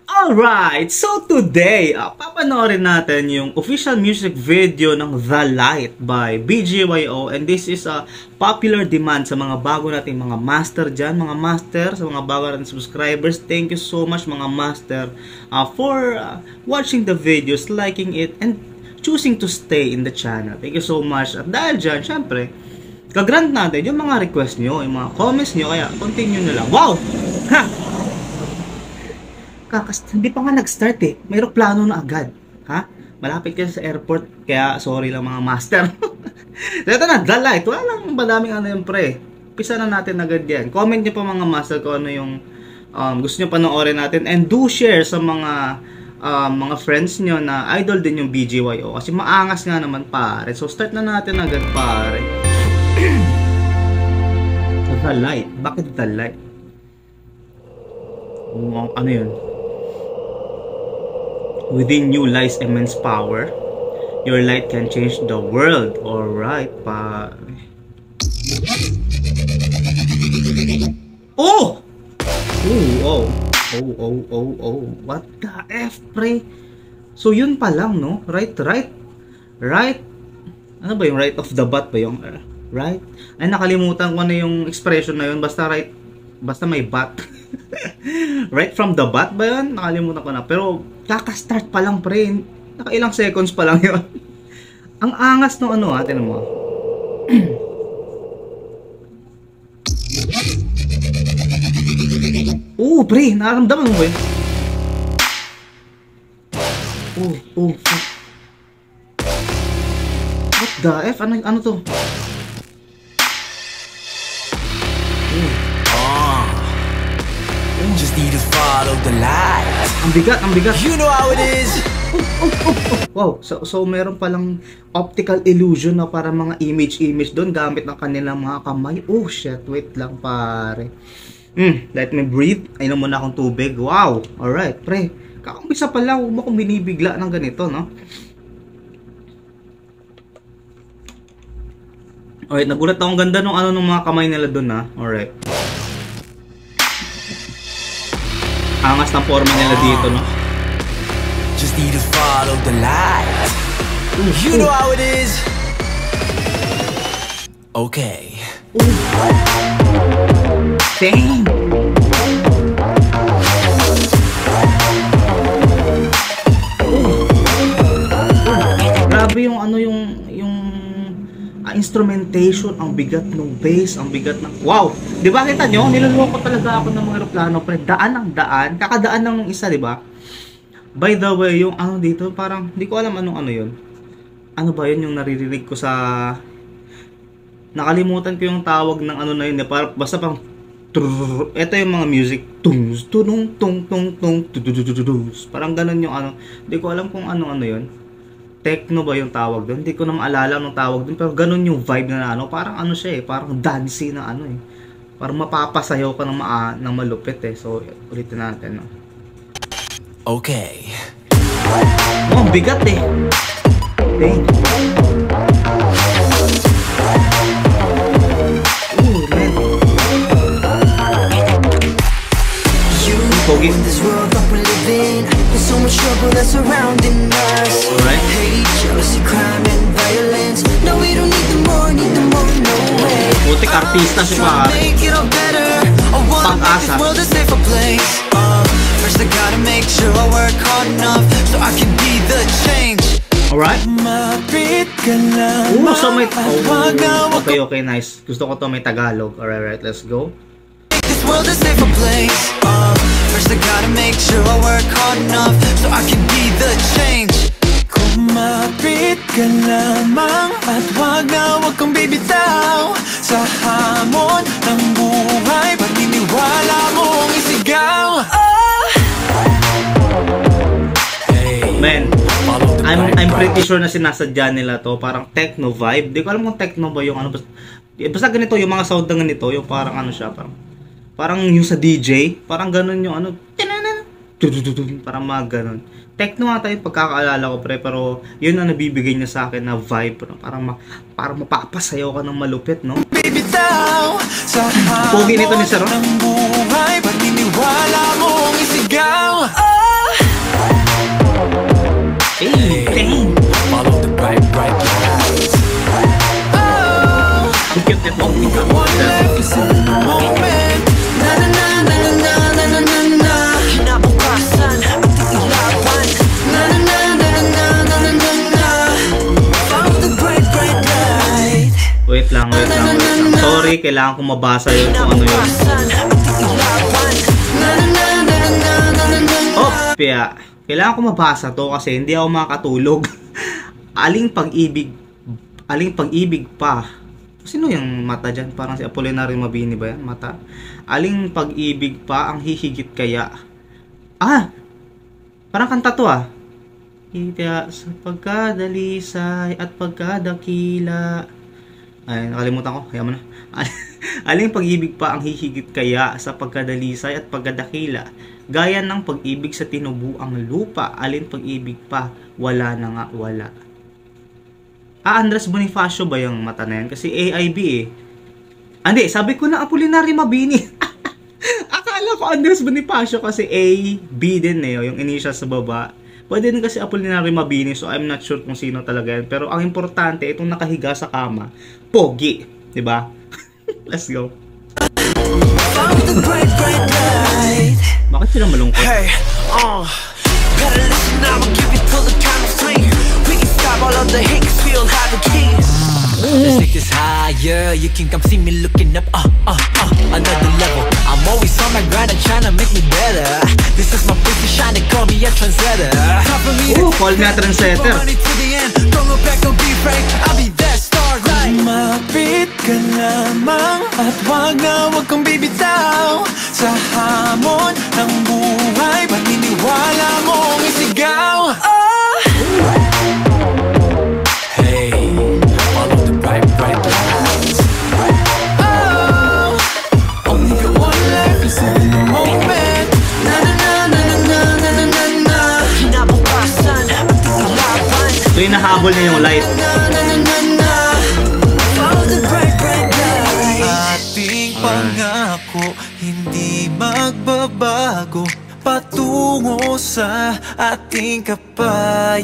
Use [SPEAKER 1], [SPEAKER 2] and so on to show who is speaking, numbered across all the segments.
[SPEAKER 1] Alright, so today, papanoorin natin yung official music video ng The Light by BGYO, and this is a popular demand sa mga bago nating mga master dyan, mga master, sa mga bago nating subscribers. Thank you so much mga master for watching the videos, liking it, and choosing to stay in the channel. Thank you so much. At dahil dyan, syempre, kagrant natin yung mga request nyo, yung mga comments nyo, kaya continue na lang. Wow! Ha! Hindi pa nga nag-start eh. May aeroplano na agad. Ha? Malapit kasi sa airport. Kaya sorry lang mga master. So ito na, The Light. Wala lang madaming ano yung pre. Pisa na natin agad yan. Comment nyo pa mga master kung ano yung gusto nyo panoorin natin. And do share sa mga friends nyo na idol din yung BGYO. Kasi maangas nga naman pare. So start na natin agad pare. The Light. Bakit The Light? Ano yun? Within you lies immense power. Your light can change the world. Alright, pa. Oh! Oh. What the F, pre? So, yun pa lang, no? Right? Ano ba yung right of the bat ba yung right? Ay, nakalimutan ko na yung expression na yun. Basta right, basta may bat. Right from the bat ba yun? Nakalimutan ko na. Pero, kaka-start pa lang pre. Nakailang seconds pa lang yun. Ang angas no ano ha. Tinan mo. Pre. Nararamdaman mo ba yun? Fuck. What the F? Ano to?
[SPEAKER 2] Just need to follow the light.
[SPEAKER 1] Ang bigat.
[SPEAKER 2] You know how it is.
[SPEAKER 1] Wow, so meron palang optical illusion na para mga image doon gamit ng kanilang mga kamay. Oh shit, wait lang pare. Let me breathe. Ayun muna akong tubig. Wow, alright pre. Kakampisa pa lang, huwag mo akong binibigla ng ganito, no? Alright, nagulat akong ganda nung ano ng mga kamay nila doon ha. Alright. Angas ng forma nila dito, no?
[SPEAKER 2] Just need to follow the light. You know how it is. Okay.
[SPEAKER 1] Dang. Grabe yung ano yung instrumentation, ang bigat ng bass, ang bigat ng wow. 'Di ba kita nyo? Niloloko talaga ako ng mga eroplano pre. Daan, kakadaan ng isa, 'di ba? By the way, yung ano dito, parang hindi ko alam anong ano 'yun. Ano ba 'yun yung naririnig ko sa nakalimutan ko yung tawag ng ano na 'yun, para basta pang ito yung mga music tung parang ganun yung ano. Hindi ko alam kung ano 'yun. Techno ba yung tawag doon? Hindi ko na maalala ng tawag doon, pero ganun yung vibe na ano, parang ano siya parang dancey na ano parang mapapasayaw ka ng malupit So ulitin natin, no?
[SPEAKER 2] Okay.
[SPEAKER 1] Oh, ang bigat Okay. Man. Pogi. There's so much trouble that's surrounding us. Alright. Hate, jealousy, crime, and violence. No, we don't need them more, no way. Putik artista si pare. Pang-asa.
[SPEAKER 2] First I gotta make sure I work hard enough so I can be the change.
[SPEAKER 1] Alright. So may okay, nice. Gusto ko to may Tagalog. Alright, let's go.
[SPEAKER 2] This world is a safer place. First I gotta make sure I work hard enough so I can be the change. Kumapit ka lamang at wag kang bibitaw sa hamon ng buhay. Paniniwala mong isigaw.
[SPEAKER 1] Man, I'm pretty sure na sinasadya nila to. Parang techno vibe. Di ko alam kung techno ba yung ano. Basta ganito yung mga sound ng ganito. Yung parang ano siya. Parang yung sa DJ. Parang ganun yung ano. Parang mga ganun. Techno nga tayo pagkakaalala ko pre. Pero yun ang nabibigay niya sa akin na vibe. Parang mapapasayaw ka ng malupit, no? Pogi nito ni Sir.
[SPEAKER 2] Paniniwala mong isigaw.
[SPEAKER 1] kasi kailangan ko mabasa yung kung ano yun. Oh, kaya kailangan ko mabasa to kasi hindi ako makatulog. Aling pag-ibig pa. Sino yung mata dyan? Parang si Apolinario Mabini ba yan? Mata. Aling pag-ibig pa ang hihigit kaya. Ah! Parang kanta to ah. Kaya sa pagkadalisay at pagkadakila. Ay, nakalimutan ko. Kaya mo na. Aling pag-ibig pa ang hihigit kaya sa pagkadalisay at pagkadakila. Gaya ng pag-ibig sa tinubuang lupa. Alin pag-ibig pa? Wala na nga, wala. Andres Bonifacio ba yung mata na yan? Kasi AIB eh. Hindi, sabi ko na Apolinario Mabini. Akala ko Andres Bonifacio kasi A, B din eh. Yung initial sa baba. Pwede din kasi Apolinario Mabini, so I'm not sure kung sino talaga yan. Pero ang importante, itong nakahiga sa kama, pogi. Diba? Let's go. Bakit sila malungkot?
[SPEAKER 2] Hey, better listen now, I'll give you till the count of three. We can stop all of the hate, 'cause we all have the keys. Let's take this higher, you can come see me looking up, another level. I'm always on my grind and trying to make me better. This is my place to shine, they call me a trendsetter.
[SPEAKER 1] Call me a trendsetter.
[SPEAKER 2] Don't look back, don't be frank, I'll be that star, right? Kumapit ka lamang at wag kang bibitaw sa hamon ng buhay, paniniwala mong isigaw. Hey, follow the bright lights. Only got one life, is in the moment. Na na na na na na na na na. Kinabukasan, pagkakalaban.
[SPEAKER 1] So hinahabol niya yung light.
[SPEAKER 2] Follow the bright lights. Ating pangako hindi magbabago, patungo sa ating kapayapaan.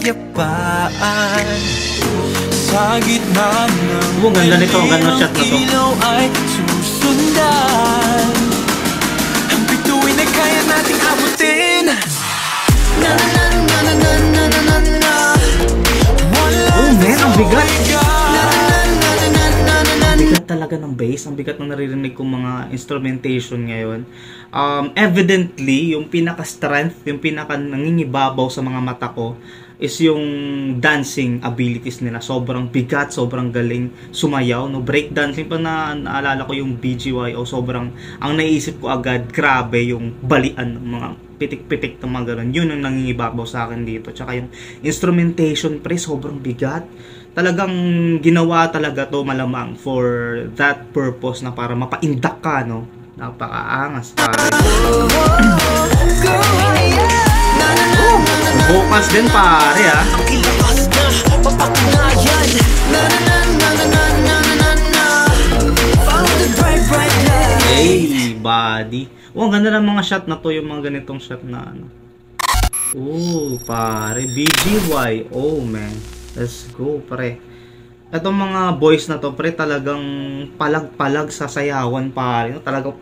[SPEAKER 2] Sa gitna ng
[SPEAKER 1] ganda nito, ang ganda shot na to.
[SPEAKER 2] ilaw ay susundan. Ang bituin ay kaya nating abutin. Na na na na na na na na na.
[SPEAKER 1] Oh man, ang bigat.
[SPEAKER 2] Na na na na na na na.
[SPEAKER 1] Bigat talaga ng bass. Ang bigat ng naririnig kong mga instrumentation ngayon. Evidently, yung pinaka-strength, yung pinaka-nangingibabaw sa mga mata ko is yung dancing abilities nila. Sobrang bigat, sobrang galing sumayaw. No? Breakdancing pa naalala ko yung BGYO. Sobrang, ang naisip ko agad, grabe yung balian ng mga pitik-pitik ng mga ganun. Yun ang nangingibabaw sa akin dito. Tsaka yung instrumentation, pre, sobrang bigat. Talagang ginawa talaga to malamang for that purpose na para mapaindak ka, no? Napakaangas, pare. Vocals din, pare, ah. Hey, buddy. Oh, ang ganda ng mga shot na to, yung mga ganitong shot na ano. Oh, pare, BGY. Oh, man. Let's go, pare. Itong mga boys na to, pre, talagang palag-palag sa sayawan, pare. No? Talagang,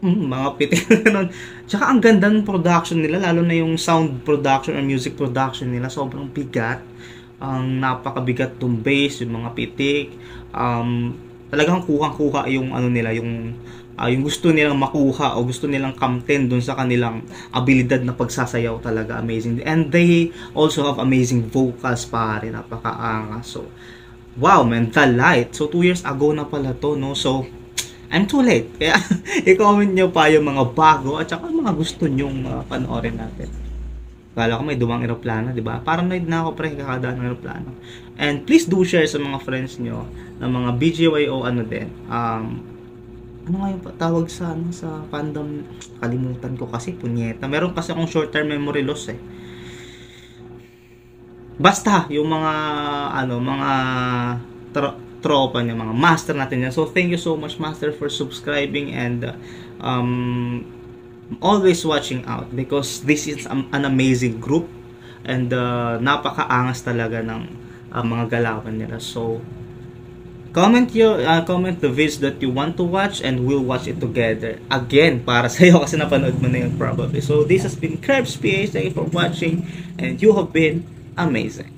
[SPEAKER 1] mga pitik na Tsaka ang ganda ng production nila, lalo na yung sound production or music production nila, sobrang bigat. Ang napakabigat tong bass, yung mga pitik. Talagang kuha-kuha yung ano nila, yung gusto nilang makuha o gusto nilang kamten dun sa kanilang abilidad na pagsasayaw, talaga amazing. And they also have amazing vocals, pare, napakaangas. So, wow, man, The Light. So, 2 years ago na pala to, no? So, I'm too late. Kaya, i-comment nyo pa yung mga bago at saka mga gusto nyong panoorin natin. Kala ko may dumang aeroplano, di ba? Parang naid na ako, pre, kakadaan ng aeroplano. And please do share sa mga friends nyo ng mga BGYO ano din. Ano nga yung tawag sa sa fandom? Kalimutan ko kasi, punyeta. Meron kasi akong short-term memory loss eh. Basta yung mga mga tropa niya, mga master natin yan. So thank you so much, master, for subscribing and always watching out because this is an amazing group and napakaangas talaga ng mga galawan nila. So comment the videos that you want to watch and we'll watch it together. Again, para sa iyo kasi napanood mo na yun probably. So this has been Krebs PH. Thank you for watching and you have been amazing.